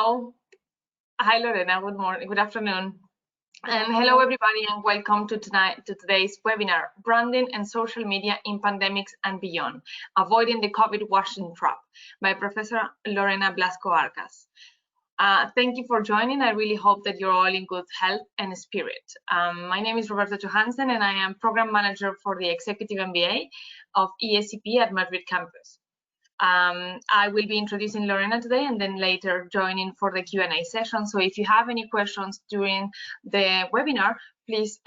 Hello. Hi, Lorena. Good morning. Good afternoon. And hello, everybody, and welcome to today's webinar, Branding and Social Media in Pandemics and Beyond, Avoiding the COVID Washing Trap, by Professor Lorena Blasco-Arcas. Thank you for joining. I really hope that you're all in good health and spirit. My name is Roberta Johansen, and I am Program Manager for the Executive MBA of ESCP at Madrid campus. I will be introducing Lorena today and then later joining for the Q&A session. So if you have any questions during the webinar, please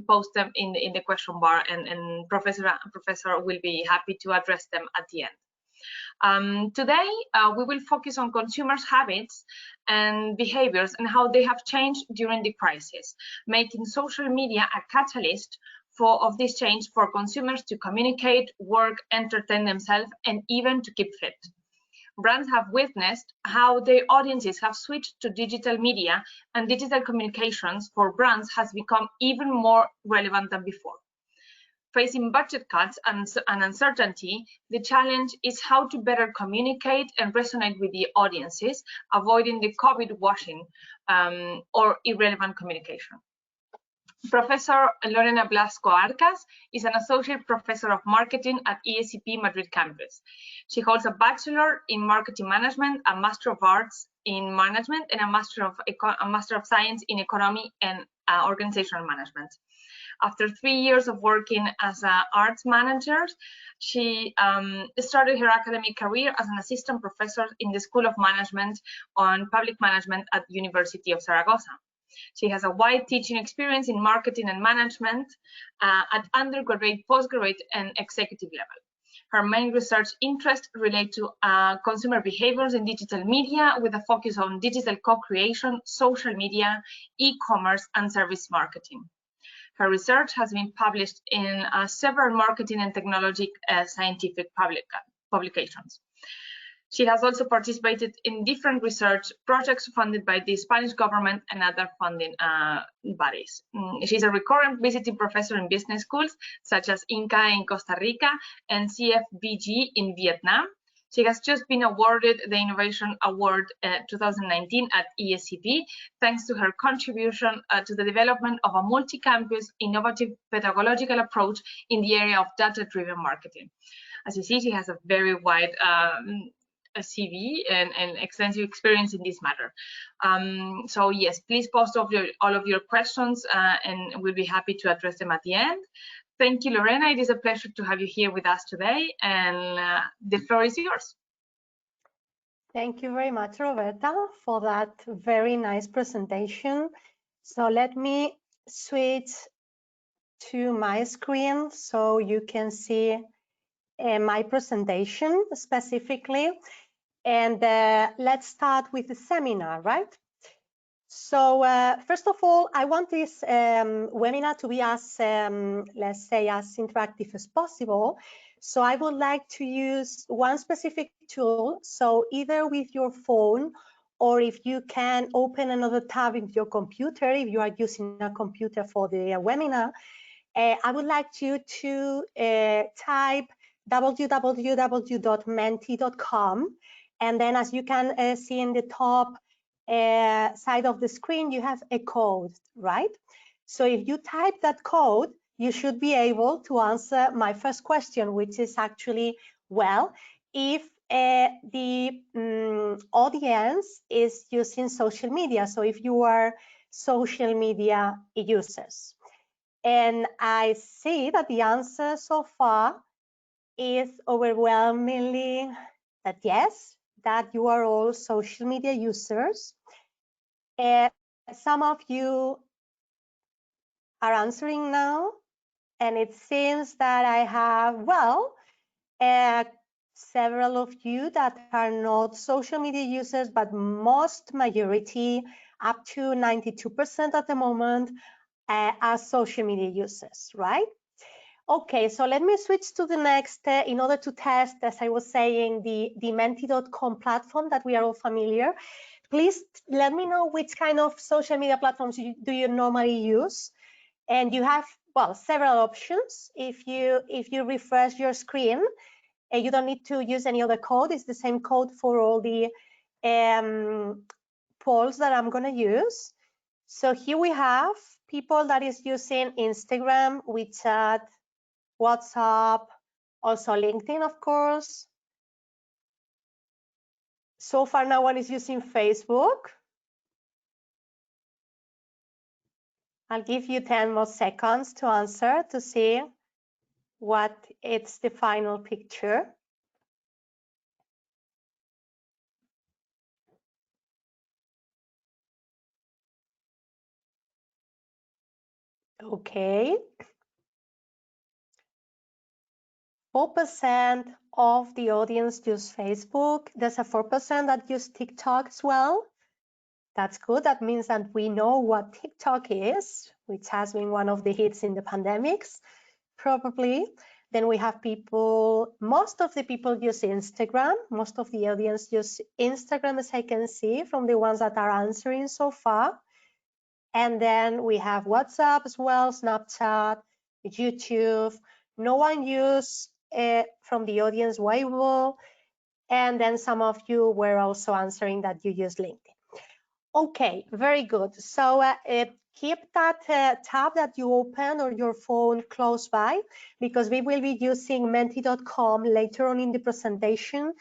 post them in the question bar, and Professor will be happy to address them at the end. Today, we will focus on consumers' habits and behaviors and how they have changed during the crisis, making social media a catalyst of this change for consumers to communicate, work, entertain themselves, and even to keep fit. Brands have witnessed how their audiences have switched to digital media, and digital communications for brands has become even more relevant than before. Facing budget cuts and uncertainty, the challenge is how to better communicate and resonate with the audiences, avoiding the COVID washing or irrelevant communication. Professor Lorena Blasco-Arcas is an associate professor of marketing at ESCP Madrid campus. She holds a bachelor in marketing management, a master of arts in management, and a master of science in economy and organizational management. After 3 years of working as an arts manager, she started her academic career as an assistant professor in the School of Management on Public Management at University of Zaragoza. She has a wide teaching experience in marketing and management at undergraduate, postgraduate, and executive level. Her main research interests relate to consumer behaviors in digital media, with a focus on digital co-creation, social media, e-commerce, and service marketing. Her research has been published in several marketing and technology scientific publications. She has also participated in different research projects funded by the Spanish government and other funding bodies. She's a recurrent visiting professor in business schools such as INCA in Costa Rica and CFBG in Vietnam. She has just been awarded the Innovation Award 2019 at ESCP, thanks to her contribution to the development of a multi-campus innovative pedagogical approach in the area of data-driven marketing. As you see, she has a very wide CV and extensive experience in this matter. So yes, please post all of your questions and we'll be happy to address them at the end. Thank you, Lorena. It is a pleasure to have you here with us today, and the floor is yours. Thank you very much, Roberta, for that very nice presentation. So let me switch to my screen so you can see my presentation specifically. And let's start with the seminar, right? So first of all, I want this webinar to be as, let's say, as interactive as possible. So I would like to use one specific tool. So either with your phone, or if you can open another tab with your computer, if you are using a computer for the webinar, I would like you to type www.menti.com. And then as you can see in the top side of the screen, you have a code, right? So if you type that code, you should be able to answer my first question, which is actually, well, if the audience is using social media, so if you are social media users. And I see that the answer so far is overwhelmingly that yes, that you are all social media users. Some of you are answering now, and it seems that I have, well, several of you that are not social media users, but most majority, up to 92% at the moment, are social media users, right? Okay, so let me switch to the next in order to test, as I was saying, the menti.com platform that we are all familiar. Please let me know which kind of social media platforms do you normally use. And you have, well, several options. If you refresh your screen, you don't need to use any other code. It's the same code for all the polls that I'm going to use. So here we have people that is using Instagram, WeChat, WhatsApp, also LinkedIn, of course. So far, no one is using Facebook. I'll give you 10 more seconds to answer to see what it's the final picture. Okay. 4% of the audience use Facebook. There's a 4% that use TikTok as well. That's good. That means that we know what TikTok is, which has been one of the hits in the pandemics, probably. Then we have people, most of the people use Instagram. Most of the audience use Instagram, as I can see from the ones that are answering so far. And then we have WhatsApp as well, Snapchat, YouTube. No one use from the audience Weibo. And then some of you were also answering that you use LinkedIn. Okay, very good. So keep that tab that you open or your phone close by, because we will be using menti.com later on in the presentation,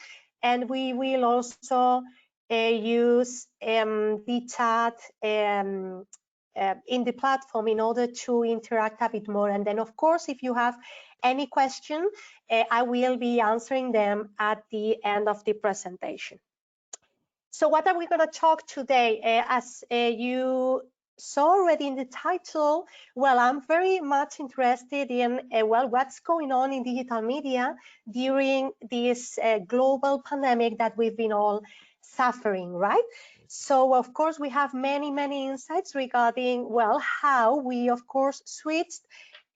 and we will also use the chat in the platform in order to interact a bit more. And then, of course, if you have any question, I will be answering them at the end of the presentation. So what are we going to talk today? As you saw already in the title, well, I'm very much interested in, well, what's going on in digital media during this global pandemic that we've been all suffering, right? So, of course, we have many, many insights regarding, well, how we, of course, switched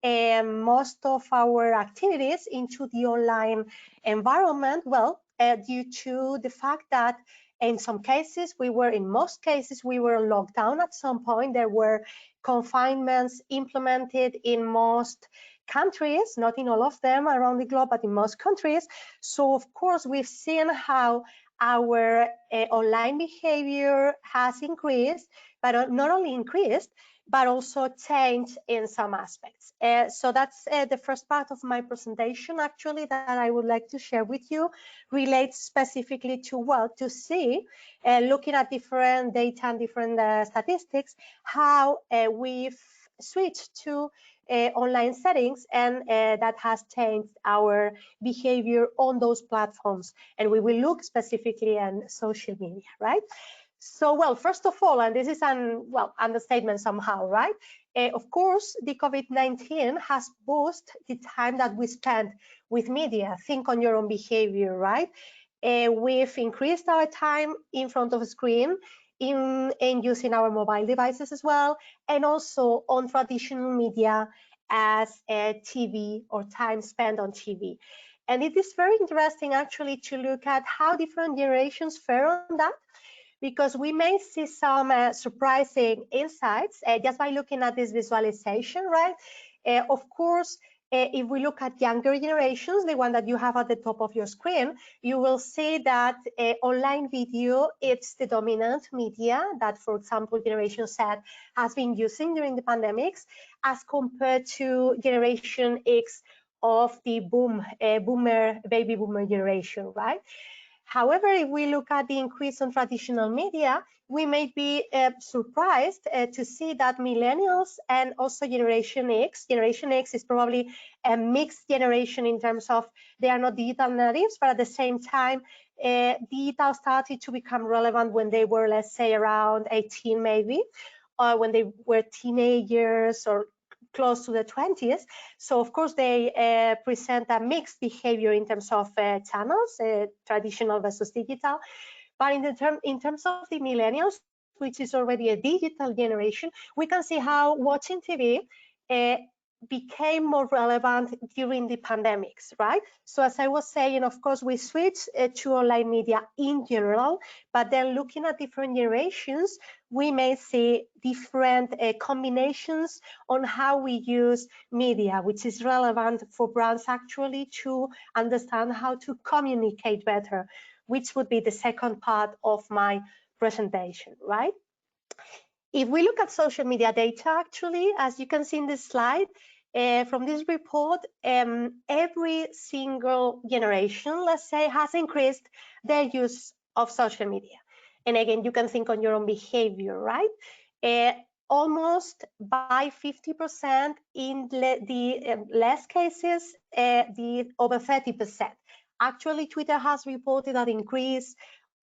most of our activities into the online environment, well, due to the fact that in most cases, we were locked down at some point. There were confinements implemented in most countries, not in all of them around the globe, but in most countries. So, of course, we've seen how our online behavior has increased, but not only increased, but also changed in some aspects. So that's the first part of my presentation, actually, that I would like to share with you, relates specifically to, well, to see, looking at different data and different statistics, how we've switched to online settings, and that has changed our behavior on those platforms. And we will look specifically on social media, right? So, well, first of all, and this is an, well, understatement somehow, right? Of course, the COVID-19 has boosted the time that we spend with media. Think on your own behavior, right? We've increased our time in front of a screen, in using our mobile devices as well, and also on traditional media as TV or time spent on TV. And it is very interesting, actually, to look at how different generations fare on that, because we may see some surprising insights just by looking at this visualization, right? Of course, if we look at younger generations, the one that you have at the top of your screen, you will see that online video, it's the dominant media that, for example, Generation Z has been using during the pandemics, as compared to Generation X of the baby boomer generation, right? However, if we look at the increase on traditional media, we may be surprised to see that millennials and also Generation X is probably a mixed generation in terms of they are not digital natives, but at the same time, digital started to become relevant when they were, let's say, around 18 maybe, or when they were teenagers or close to the 20s. So of course they present a mixed behavior in terms of channels, traditional versus digital. But in terms of the millennials, which is already a digital generation, we can see how watching TV became more relevant during the pandemics, right? So as I was saying, of course, we switched to online media in general, but then looking at different generations, we may see different combinations on how we use media, which is relevant for brands actually to understand how to communicate better, which would be the second part of my presentation, right? If we look at social media data, actually, as you can see in this slide, from this report, every single generation, let's say, has increased their use of social media. And again, you can think on your own behavior, right? Almost by 50%, in the less cases, the over 30%. Actually, Twitter has reported an increase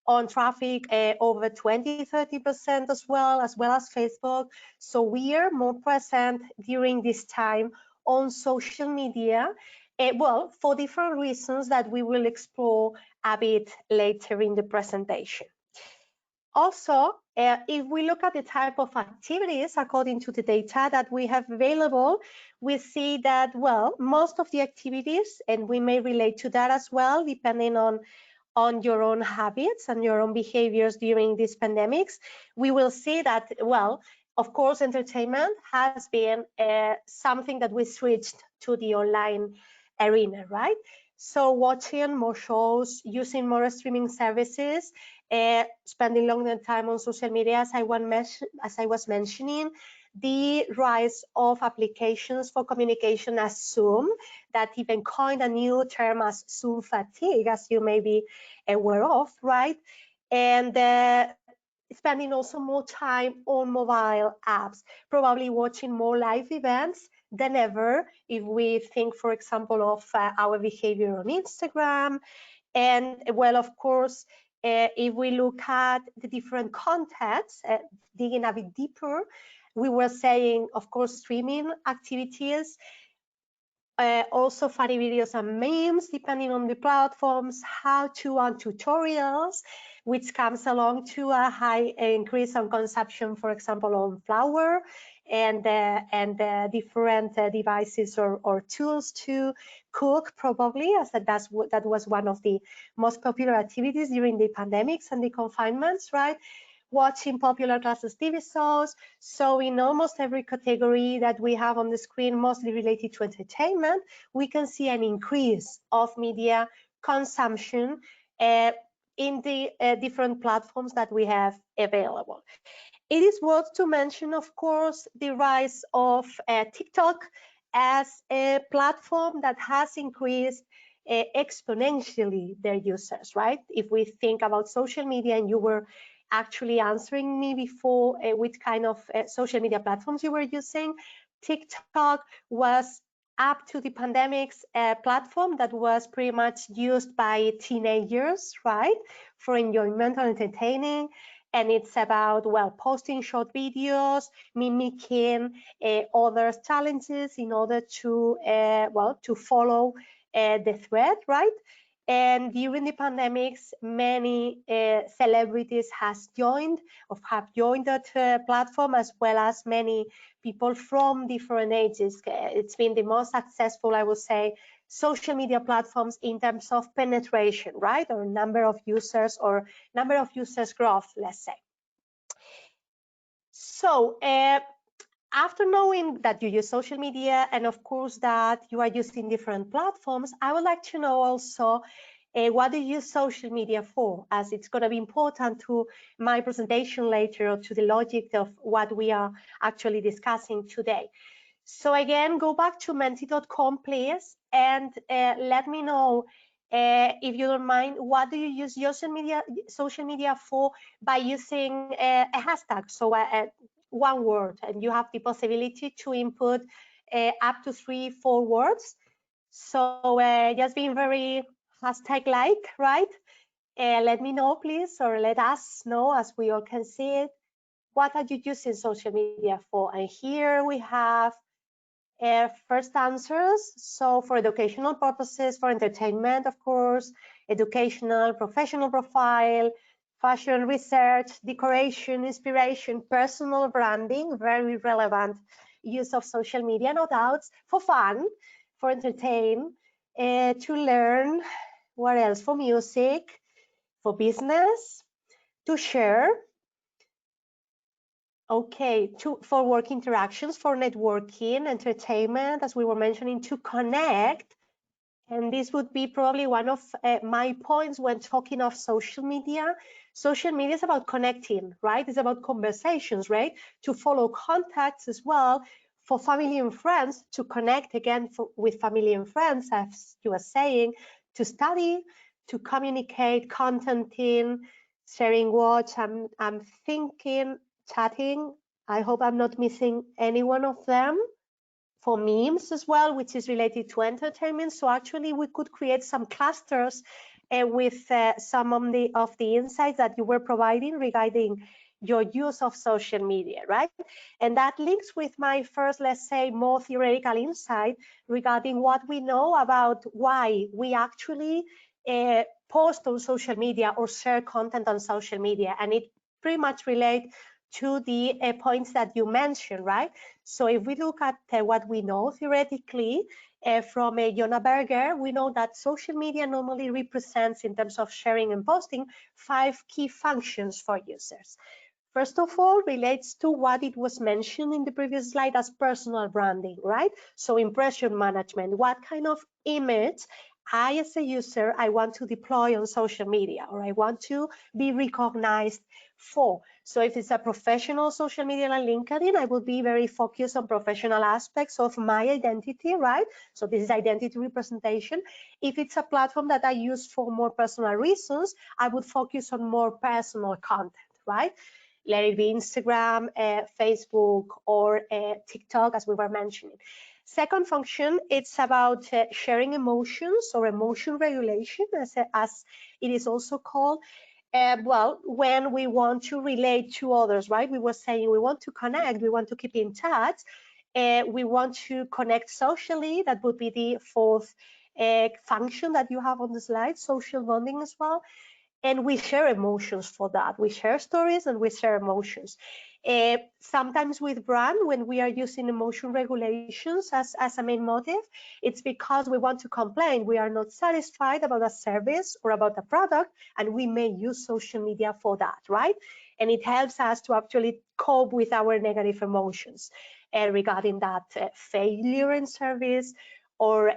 on traffic over 20-30% as well as Facebook. So we are more present during this time on social media, well, for different reasons that we will explore a bit later in the presentation. Also, if we look at the type of activities according to the data that we have available, we see that, well, most of the activities, and we may relate to that as well, depending on your own habits and your own behaviors during these pandemics, we will see that, well, of course, entertainment has been something that we switched to the online arena, right? So watching more shows, using more streaming services, spending longer time on social media, as I was mentioning, the rise of applications for communication as Zoom, that even coined a new term as Zoom fatigue, as you may be aware of, right? And spending also more time on mobile apps, probably watching more live events than ever, if we think, for example, of our behavior on Instagram. And well, of course, if we look at the different contexts, digging a bit deeper, we were saying, of course, streaming activities, also funny videos and memes, depending on the platforms, how-to and tutorials, which comes along to a high increase on consumption, for example, on flour and different devices or tools to cook, probably, as that was one of the most popular activities during the pandemics and the confinements, right? Watching popular classes TV shows. So in almost every category that we have on the screen, mostly related to entertainment, we can see an increase of media consumption in the different platforms that we have available. It is worth to mention, of course, the rise of TikTok as a platform that has increased exponentially their users, right? If we think about social media, and you were actually answering me before which kind of social media platforms you were using, TikTok was up to the pandemic's platform that was pretty much used by teenagers, right, for enjoyment and entertaining. And it's about, well, posting short videos, mimicking others' challenges in order to, well, to follow the thread, right? And during the pandemics, many celebrities have joined that platform, as well as many people from different ages. It's been the most successful, I would say, social media platforms in terms of penetration, right? Or number of users growth, let's say. So after knowing that you use social media, and of course that you are using different platforms, I would like to know also what do you use social media for, as it's going to be important to my presentation later, or to the logic of what we are actually discussing today. So again, go back to menti.com, please, and let me know, if you don't mind, what do you use social media for by using a hashtag, so one word, and you have the possibility to input up to 3-4 words. So just being very hashtag-like, right? Let me know, please, or let us know, as we all can see it. What are you using social media for? And here we have first answers. So for educational purposes, for entertainment, of course, educational, professional profile, fashion research, decoration, inspiration, personal branding, very relevant use of social media, no doubts, for fun, for entertain, to learn, what else, for music, for business, to share, okay, for work interactions, for networking, entertainment, as we were mentioning, to connect, And this would be probably one of my points when talking of social media. Social media is about connecting, right? It's about conversations, right? To follow contacts as well, for family and friends, to connect again with family and friends, as you were saying, to study, to communicate, contenting, sharing what I'm thinking, chatting. I hope I'm not missing any one of them. For memes as well, which is related to entertainment. So actually we could create some clusters with some of the insights that you were providing regarding your use of social media, right? And that links with my first, let's say, more theoretical insight regarding what we know about why we actually post on social media or share content on social media. And it pretty much relates to the points that you mentioned, right? So if we look at what we know theoretically from Jona Berger, we know that social media normally represents, in terms of sharing and posting, 5 key functions for users. First of all, relates to what it was mentioned in the previous slide as personal branding, right? So impression management, what kind of image I, as a user, I want to deploy on social media, or I want to be recognized for. So if it's a professional social media like LinkedIn, I will be very focused on professional aspects of my identity, right? So this is identity representation. If it's a platform that I use for more personal reasons, I would focus on more personal content, right? Let it be Instagram, Facebook, or TikTok, as we were mentioning. Second function, it's about sharing emotions or emotion regulation, as it is also called. Well, when we want to relate to others, right? We were saying we want to connect, we want to keep in touch, we want to connect socially. That would be the fourth function that you have on the slide, social bonding as well. And we share emotions for that. We share stories and we share emotions. Sometimes with brand, when we are using emotion regulations as a main motive, it's because we want to complain. We are not satisfied about a service or about a product, and we may use social media for that, right? And it helps us to actually cope with our negative emotions regarding that failure in service or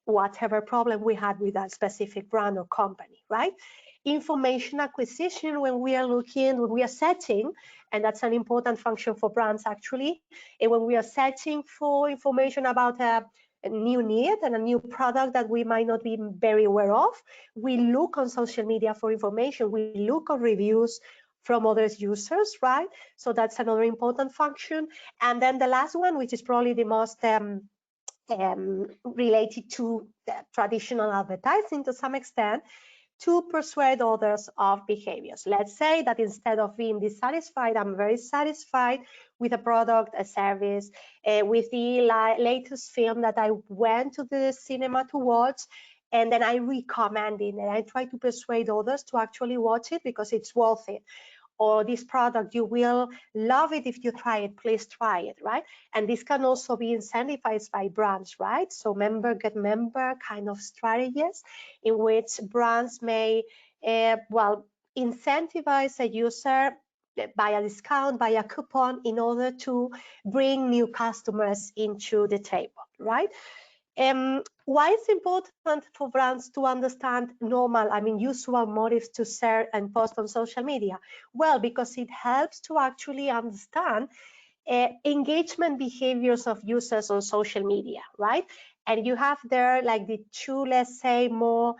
whatever problem we had with that specific brand or company, right? Information acquisition, when we are setting, and that's an important function for brands actually, and when we are searching for information about a new need and a new product that we might not be very aware of, we look on social media for information, we look on reviews from other users, right? So that's another important function. And then the last one, which is probably the most related to traditional advertising to some extent, to persuade others of behaviors. Let's say that instead of being dissatisfied, I'm very satisfied with a product, a service, with the latest film that I went to the cinema to watch, and then I recommend it, and I try to persuade others to actually watch it because it's worth it. Or this product, you will love it if you try it, please try it, right? And this can also be incentivized by brands, right? So member get member kind of strategies in which brands may, well, incentivize a user by a discount, by a coupon, in order to bring new customers into the table, right? Why it's important for brands to understand usual motives to share and post on social media? Well, because it helps to actually understand engagement behaviors of users on social media, right? And you have there like the two, let's say, more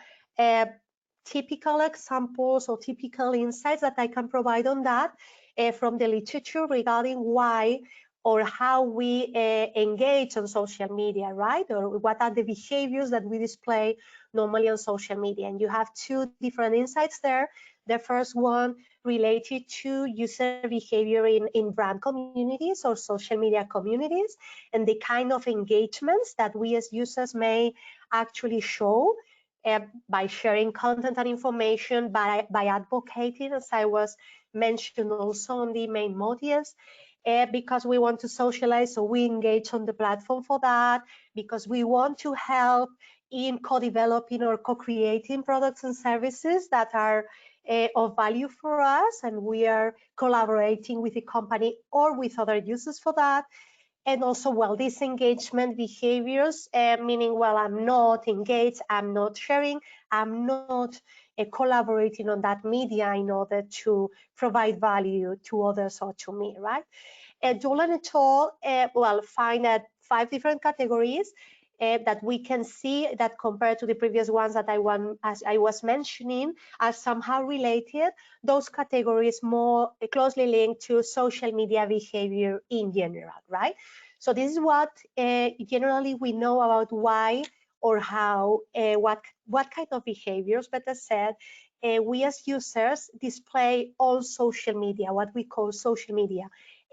typical examples or typical insights that I can provide on that from the literature regarding why or how we engage on social media, right? Or what are the behaviors that we display normally on social media. And you have two different insights there. The first one related to user behavior in brand communities or social media communities, and the kind of engagements that we as users may actually show by sharing content and information, by advocating, as I was mentioned also on the main motives, because we want to socialize, so we engage on the platform for that, because we want to help in co-developing or co-creating products and services that are of value for us, and we are collaborating with the company or with other users for that. And also, well, disengagement behaviors, meaning, well, I'm not engaged, I'm not sharing, I'm not collaborating on that media in order to provide value to others or to me, right? Dolan et al. Well, find that 5 different categories that we can see that compared to the previous ones that as I was mentioning, are somehow related. Those categories more closely linked to social media behavior in general, right? So this is what generally we know about why or how, what kind of behaviors, better said, we as users display on social media, what we call social media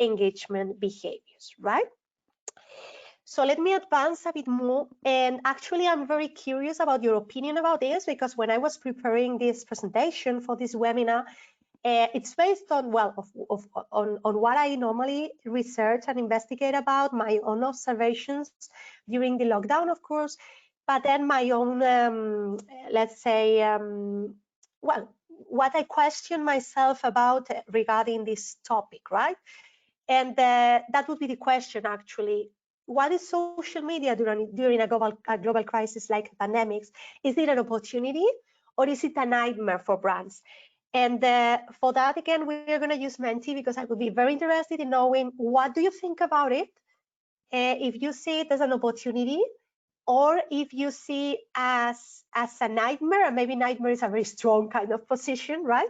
engagement behaviors, right? So let me advance a bit more. And actually, I'm very curious about your opinion about this, because when I was preparing this presentation for this webinar, it's based on, well, on what I normally research and investigate about, my own observations during the lockdown, of course, but then my own, let's say, well, what I question myself about regarding this topic, right? And that would be the question, actually. What is social media during a global crisis like pandemics? Is it an opportunity or is it a nightmare for brands? And for that, again, we're going to use Menti, because I would be very interested in knowing, what do you think about it? If you see it as an opportunity, or if you see as a nightmare. And maybe nightmare is a very strong kind of position, right?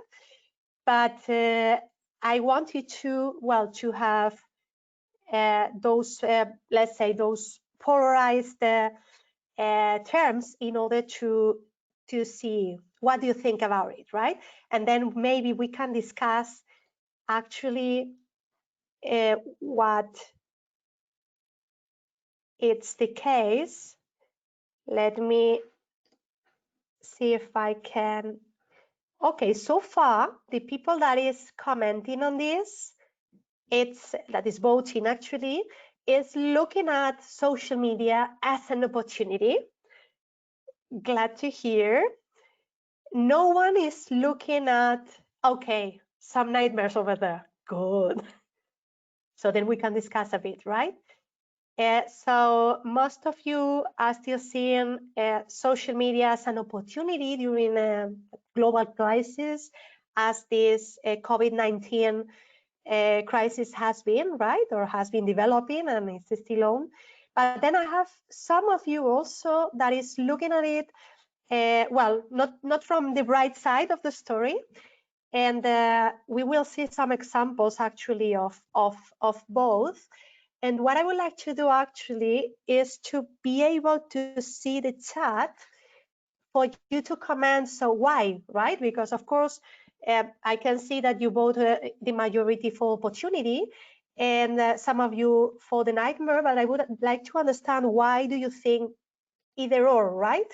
But I want you to, well, to have those, let's say, those polarized terms in order to see what do you think about it, right? And then maybe we can discuss actually what it's the case. Let me see if I can. Okay, so far the people that is commenting on this, that is voting actually, is looking at social media as an opportunity. Glad to hear. No one is looking at, okay, some nightmares over there. Good. So then we can discuss a bit, right? So most of you are still seeing social media as an opportunity during a global crisis, as this COVID-19 crisis has been, right? Or has been developing and it's still on. But then I have some of you also that is looking at it, well, not from the bright side of the story. And we will see some examples actually of both. And what I would like to do actually is to be able to see the chat for you to comment. So why, right? Because of course, I can see that you vote the majority for opportunity, and some of you for the nightmare, but I would like to understand, why do you think either or, right?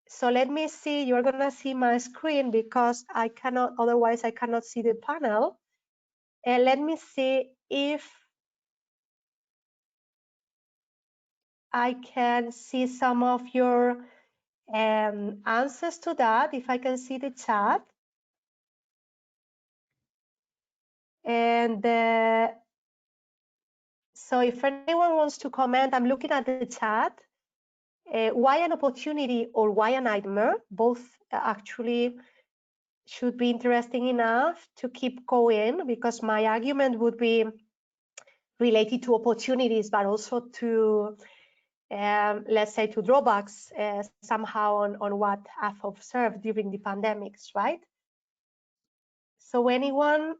So let me see, you're gonna see my screen because I cannot, otherwise I cannot see the panel. And let me see if I can see some of your answers to that, if I can see the chat. And so if anyone wants to comment, I'm looking at the chat. Why an opportunity or why a nightmare? Both actually should be interesting enough to keep going, because my argument would be related to opportunities, but also to, let's say, to drawbacks somehow on what I've observed during the pandemics, right? So anyone?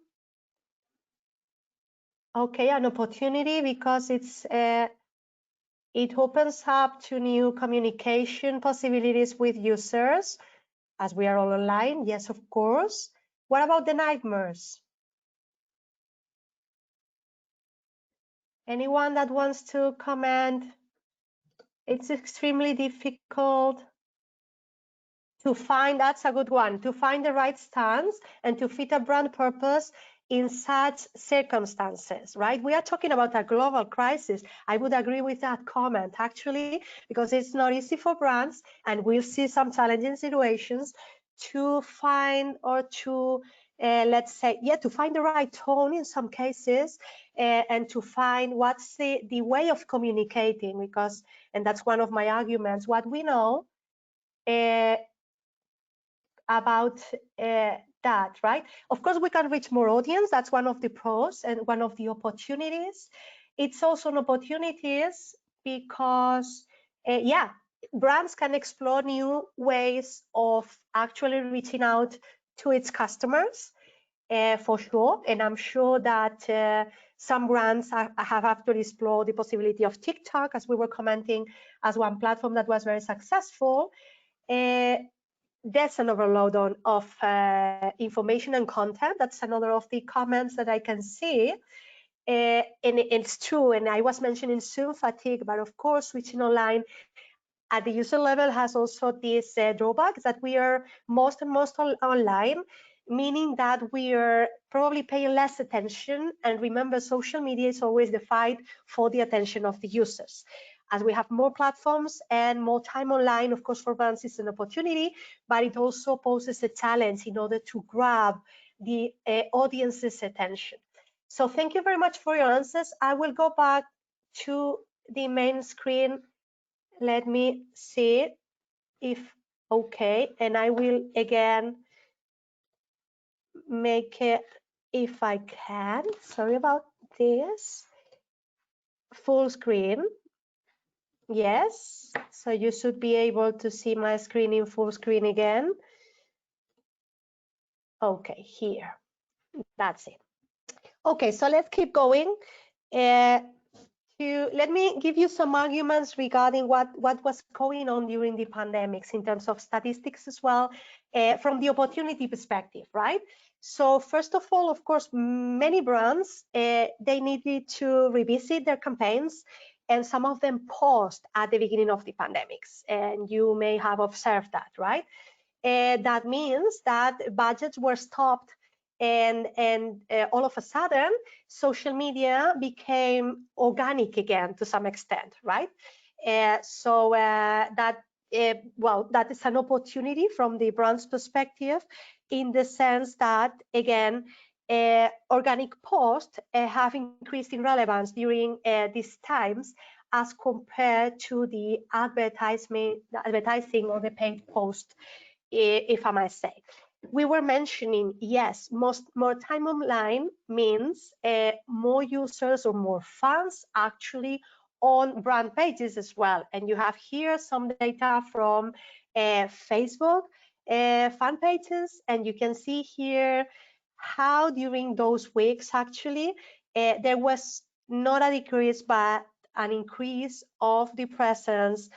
Okay, an opportunity because it opens up to new communication possibilities with users, as we are all online. Yes, of course. What about the nightmares? Anyone that wants to comment? It's extremely difficult to find, that's a good one, to find the right stance and to fit a brand purpose in such circumstances, right? We are talking about a global crisis. I would agree with that comment, actually, because it's not easy for brands, and we'll see some challenging situations to find or to let's say, yeah, to find the right tone in some cases, and to find what's the way of communicating, because, and that's one of my arguments, what we know about that, right? Of course, we can reach more audience. That's one of the pros and one of the opportunities. It's also an opportunities because, yeah, brands can explore new ways of actually reaching out to its customers, for sure. And I'm sure that some brands have actually explored the possibility of TikTok, as we were commenting, as one platform that was very successful. That's an overload of information and content. That's another of the comments that I can see. And it's true, and I was mentioning Zoom fatigue, but of course, switching online at the user level has also these drawbacks that we are most and most online, meaning that we are probably paying less attention. And remember, social media is always the fight for the attention of the users. As we have more platforms and more time online, of course, for brands it's an opportunity, but it also poses a challenge in order to grab the audience's attention. So thank you very much for your answers. I will go back to the main screen. Let me see if okay, and I will again make it, if I can, sorry about this, full screen. Yes, so you should be able to see my screen in full screen again. Okay, here, that's it. Okay, so let's keep going. Let me give you some arguments regarding what was going on during the pandemics in terms of statistics as well, from the opportunity perspective, right? So first of all, of course, many brands, they needed to revisit their campaigns, and some of them paused at the beginning of the pandemics, and you may have observed that, right? That means that budgets were stopped, and all of a sudden, social media became organic again to some extent, right? Well, that is an opportunity from the brand's perspective, in the sense that, again, organic posts have increased in relevance during these times as compared to the advertising or the paid post, if I might say. We were mentioning, yes, more time online means more users or more fans actually on brand pages as well. And you have here some data from Facebook fan pages, and you can see here how during those weeks actually there was not a decrease but an increase of the presence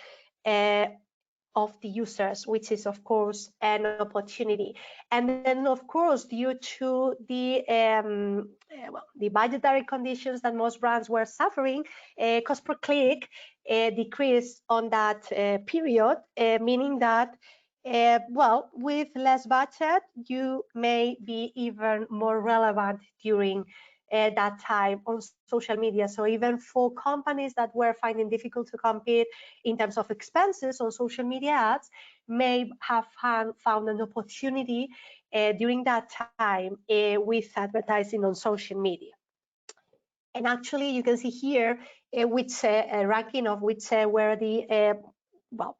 of the users, which is of course an opportunity. And then of course, due to the budgetary conditions that most brands were suffering, cost per click decreased on that period, meaning that well, with less budget, you may be even more relevant during that time on social media. So even for companies that were finding difficult to compete in terms of expenses on social media ads, may have found an opportunity during that time with advertising on social media. And actually, you can see here which ranking of which were the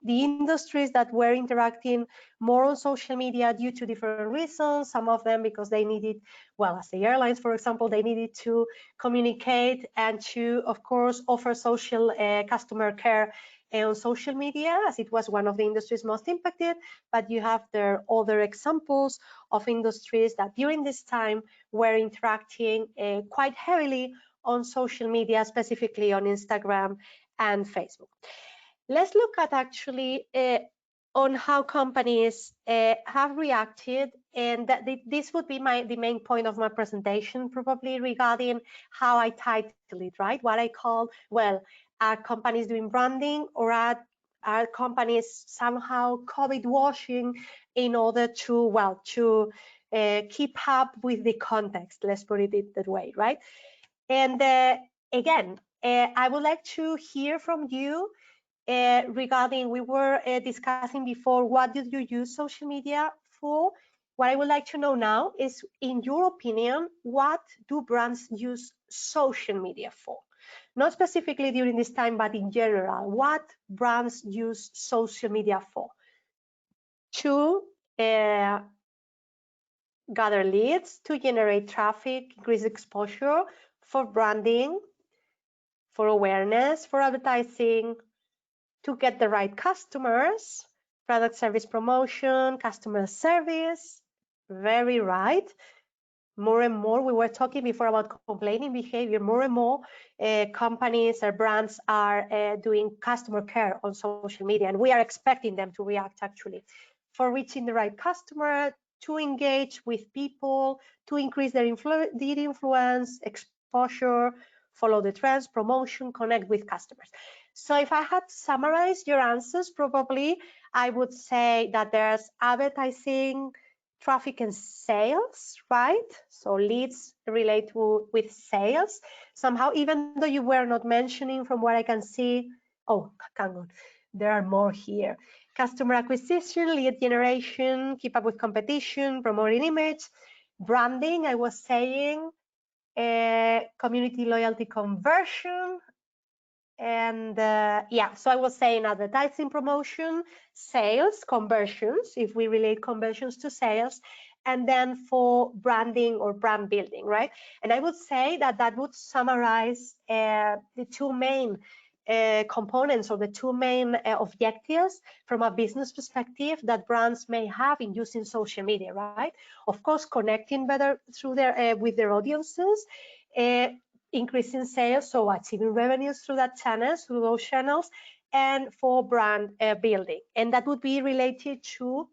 the industries that were interacting more on social media due to different reasons. Some of them because they needed, well, as the airlines, for example, they needed to communicate and to, of course, offer social customer care on social media, as it was one of the industries most impacted. But you have there other examples of industries that during this time were interacting quite heavily on social media, specifically on Instagram and Facebook. Let's look at actually on how companies have reacted, and that this would be the main point of my presentation, probably, regarding how I title it, right? What I call, well, are companies doing branding, or are companies somehow COVID washing in order to, well, to keep up with the context, let's put it that way, right? And again, I would like to hear from you regarding, we were discussing before, what did you use social media for? What I would like to know now is, in your opinion, what do brands use social media for? Not specifically during this time, but in general, what brands use social media for? To gather leads, to generate traffic, increase exposure, for branding, for awareness, for advertising, to get the right customers, product service promotion, customer service. Very right. More and more, we were talking before about complaining behavior, more and more companies or brands are doing customer care on social media, and we are expecting them to react actually for reaching the right customer, to engage with people, to increase their influence, exposure, follow the trends, promotion, connect with customers. So if I had to summarize your answers, probably I would say that there's advertising, traffic, and sales, right? So leads relate with sales somehow, even though you were not mentioning from what I can see. Oh, hang on, there are more here. Customer acquisition, lead generation, keep up with competition, promoting image, branding, I was saying, community loyalty conversion, and yeah, so I was saying advertising, promotion, sales, conversions, if we relate conversions to sales, and then for branding or brand building, right? And I would say that that would summarize the two main components, or the two main objectives from a business perspective that brands may have in using social media, right? Of course, connecting better through their with their audiences, increasing sales, so achieving revenues through that channels, through those channels, and for brand building. And that would be related to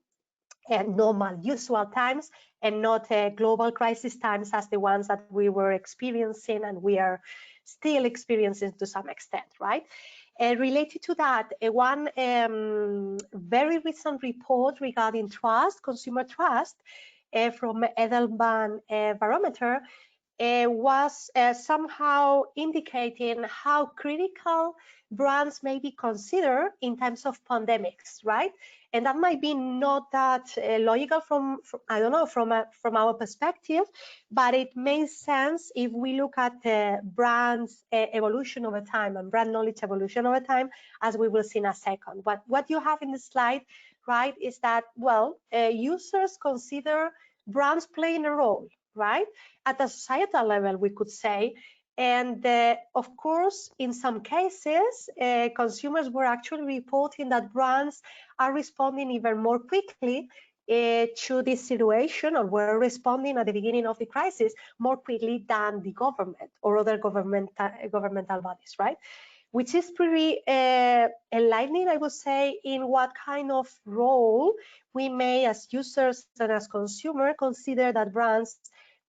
normal, usual times, and not global crisis times as the ones that we were experiencing and we are still experiencing to some extent, right? Related to that, one very recent report regarding trust, consumer trust, from Edelman Barometer, was somehow indicating how critical brands may be considered in times of pandemics, right? And that might be not that logical from I don't know, from our perspective, but it makes sense if we look at the brand's evolution over time and brand knowledge evolution over time, as we will see in a second. But what you have in the slide, right, is that, well, users consider brands playing a role, right, at a societal level, we could say. And of course, in some cases, consumers were actually reporting that brands are responding even more quickly to this situation, or were responding at the beginning of the crisis more quickly than the government or other governmental bodies, right? Which is pretty enlightening, I would say, in what kind of role we may, as users and as consumers, consider that brands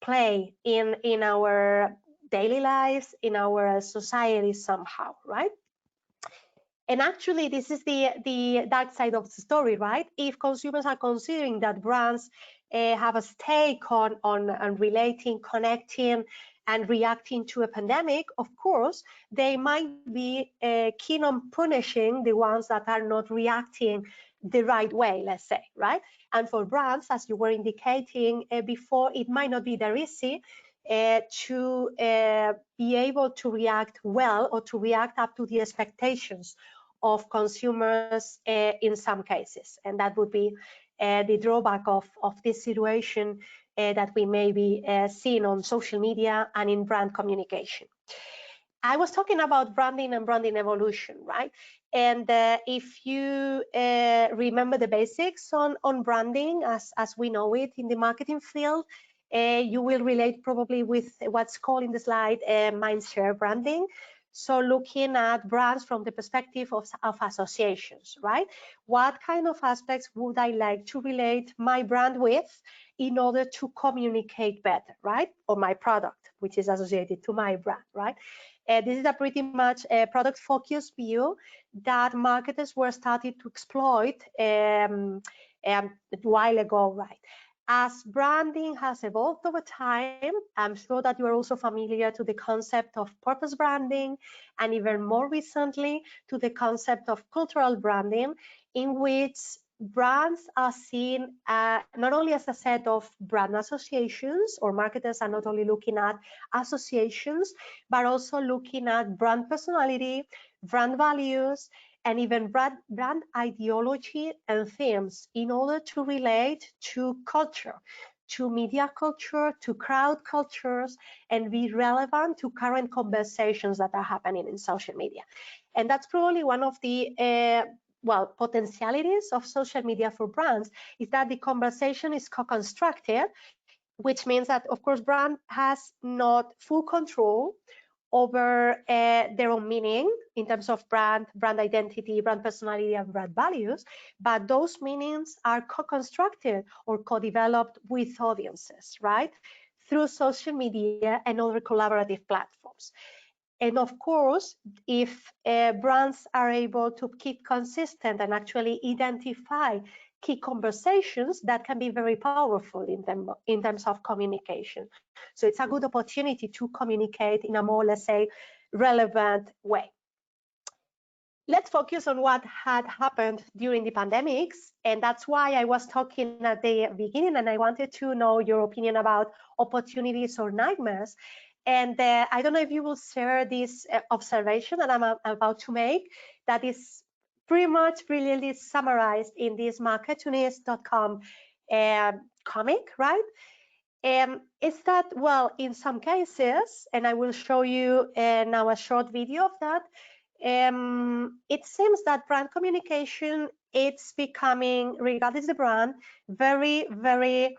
play in our daily lives, in our society somehow, right? And actually, this is the dark side of the story, right? If consumers are considering that brands have a stake on relating, connecting, and reacting to a pandemic, of course, they might be keen on punishing the ones that are not reacting the right way, let's say, right? And for brands, as you were indicating before, it might not be that easy to be able to react well, or to react up to the expectations of consumers in some cases. And that would be the drawback of this situation that we may be seeing on social media and in brand communication. I was talking about branding and branding evolution, right? And if you remember the basics on branding as we know it in the marketing field, you will relate probably with what's called in the slide mindshare branding. So looking at brands from the perspective of associations, right? What kind of aspects would I like to relate my brand with in order to communicate better, right? Or my product, which is associated to my brand, right? This is a pretty much a product-focused view that marketers were starting to exploit a while ago, right? As branding has evolved over time, I'm sure that you are also familiar to the concept of purpose branding, and even more recently to the concept of cultural branding, in which brands are seen not only as a set of brand associations, or marketers are not only looking at associations, but also looking at brand personality, brand values, and even brand ideology and themes in order to relate to culture, to media culture, to crowd cultures, and be relevant to current conversations that are happening in social media. And that's probably one of the potentialities of social media for brands, is that the conversation is co-constructed, which means that, of course, brand has not full control over their own meaning in terms of brand identity, brand personality, and brand values, but those meanings are co-constructed or co-developed with audiences, right? Through social media and other collaborative platforms. And of course, if brands are able to keep consistent and actually identify key conversations, that can be very powerful in terms of communication. So it's a good opportunity to communicate in a more, let's say, relevant way. Let's focus on what had happened during the pandemics. And that's why I was talking at the beginning, and I wanted to know your opinion about opportunities or nightmares. And I don't know if you will share this observation that I'm about to make, that is pretty much brilliantly summarized in this marketunist.com comic, right? Is that, well, in some cases, and I will show you now a short video of that, it seems that brand communication, it's becoming, regardless of the brand, very, very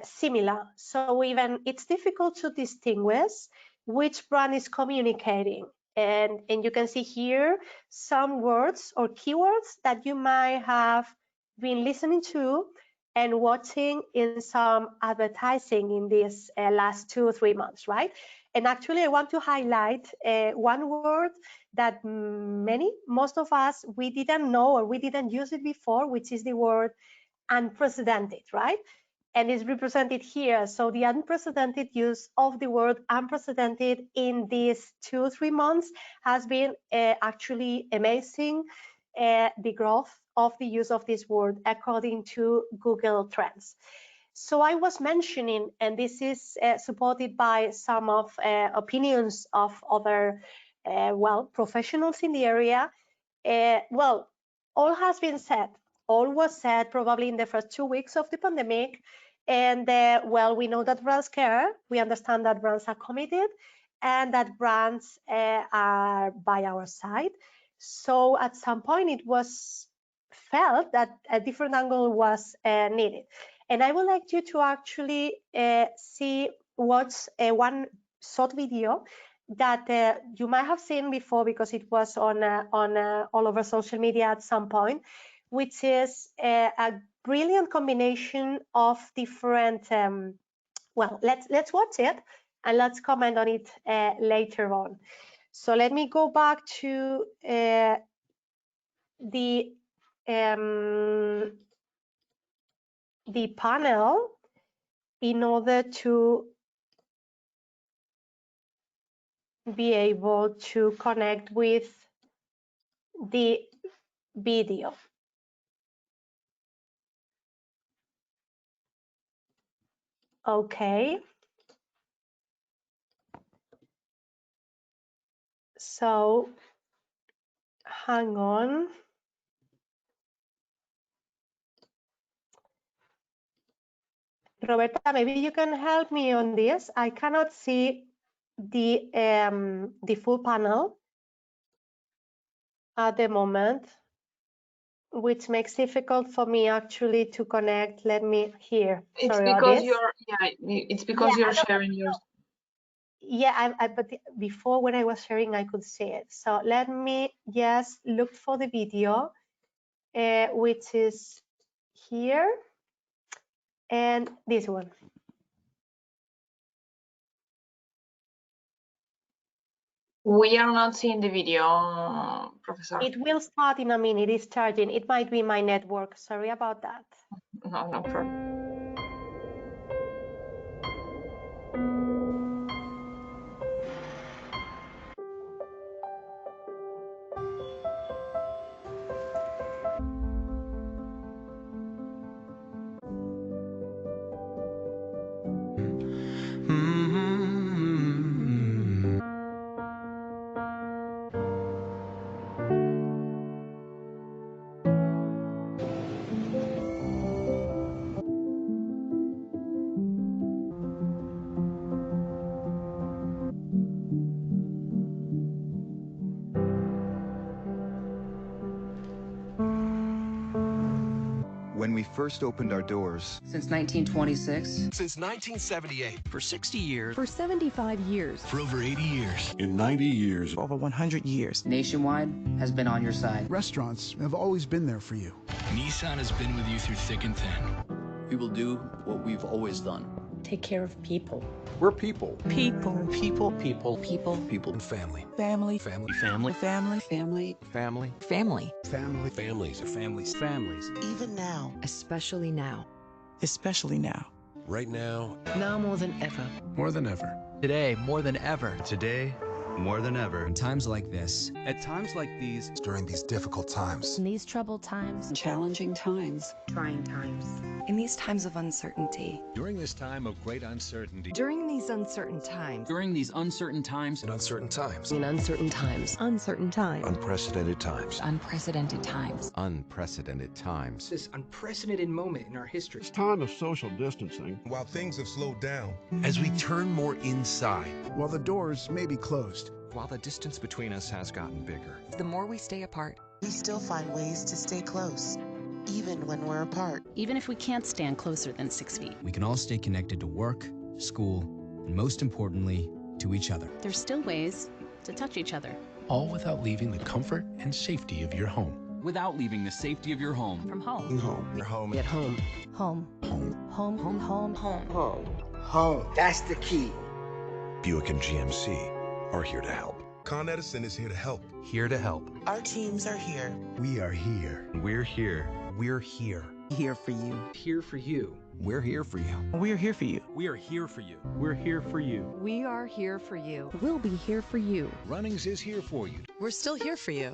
similar. So even it's difficult to distinguish which brand is communicating. And you can see here some words or keywords that you might have been listening to and watching in some advertising in these last 2 or 3 months, right? And actually, I want to highlight one word that most of us, we didn't know or we didn't use it before, which is the word unprecedented, right? And it's represented here. So the unprecedented use of the word unprecedented in these 2 or 3 months has been actually amazing, the growth of the use of this word according to Google Trends. So I was mentioning, and this is supported by some of opinions of other professionals in the area. All has been said. All was said probably in the first 2 weeks of the pandemic. And we know that brands care. We understand that brands are committed and that brands are by our side. So at some point it was felt that a different angle was needed. And I would like you to actually watch one short video that you might have seen before because it was on all over social media at some point, which is a brilliant combination of different. Let's watch it and let's comment on it later on. So let me go back to the panel in order to be able to connect with the video. Okay. So hang on. Roberta, maybe you can help me on this. I cannot see the full panel at the moment, which makes it difficult for me actually to connect. Let me here. It's Sorry because you're sharing yours. Yeah, but before when I was sharing, I could see it. So let me just look for the video, which is here and this one. We are not seeing the video, Professor. It will start in a minute. It's charging. It might be my network. Sorry about that. No problem. When we first opened our doors. Since 1926. Since 1978. For 60 years. For 75 years. For over 80 years. In 90 years. Over 100 years. Nationwide has been on your side. Restaurants have always been there for you. Nissan has been with you through thick and thin. We will do what we've always done. Take care of people. We're people. People. People. People. People and family. Family. Family. Family. Family. Family. Family. Family. Families are families. Families. Even now. Especially now. Especially now. Right now. Now more than ever. More than ever. Today, more than ever. Today, more than ever. In times like this. At times like these. During these difficult times. In these troubled times. Challenging times. Trying times. In these times of uncertainty. During this time of great uncertainty. During these uncertain times. During these uncertain times. In uncertain times. In uncertain times. Uncertain times. Unprecedented times. Unprecedented times. Unprecedented times. This unprecedented moment in our history. It's time of social distancing. While things have slowed down. As we turn more inside. While the doors may be closed. While the distance between us has gotten bigger. The more we stay apart, We still find ways to stay close, even when we're apart. Even if we can't stand closer than 6 feet. We can all stay connected to work, school, and most importantly, to each other. There's still ways to touch each other. All without leaving the comfort and safety of your home. Without leaving the safety of your home. From home. Your home. At home. Home. Home. Home. Home. Home. Home. Home. Home. That's the key. Buick and GMC are here to help. Con Edison is here to help. Here to help. Our teams are here. We are here. We're here. We're here. Here for you. Here for you. We're here for you. We're here for you. We are here for you. We're here for you. we are here for you. We'll be here for you. Runnings is here for you. We're still here for you.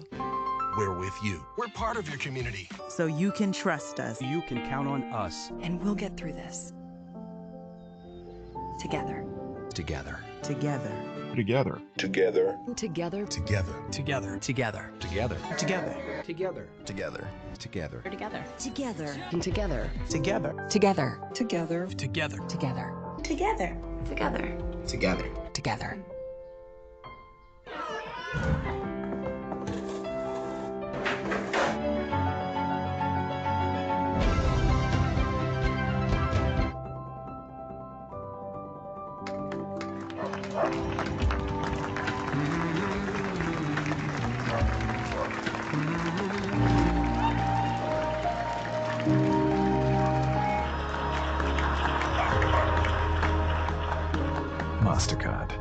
We're with you. We're part of your community. So you can trust us. You can count on us. And we'll get through this. Together. Together. Together. Together. Together. Together. Together. Together. Together. Together. Together. Together. Together. Together. Together. Together. And together. Together. Together. Together. Together. Together. Together. Together. Together. Together. MasterCard.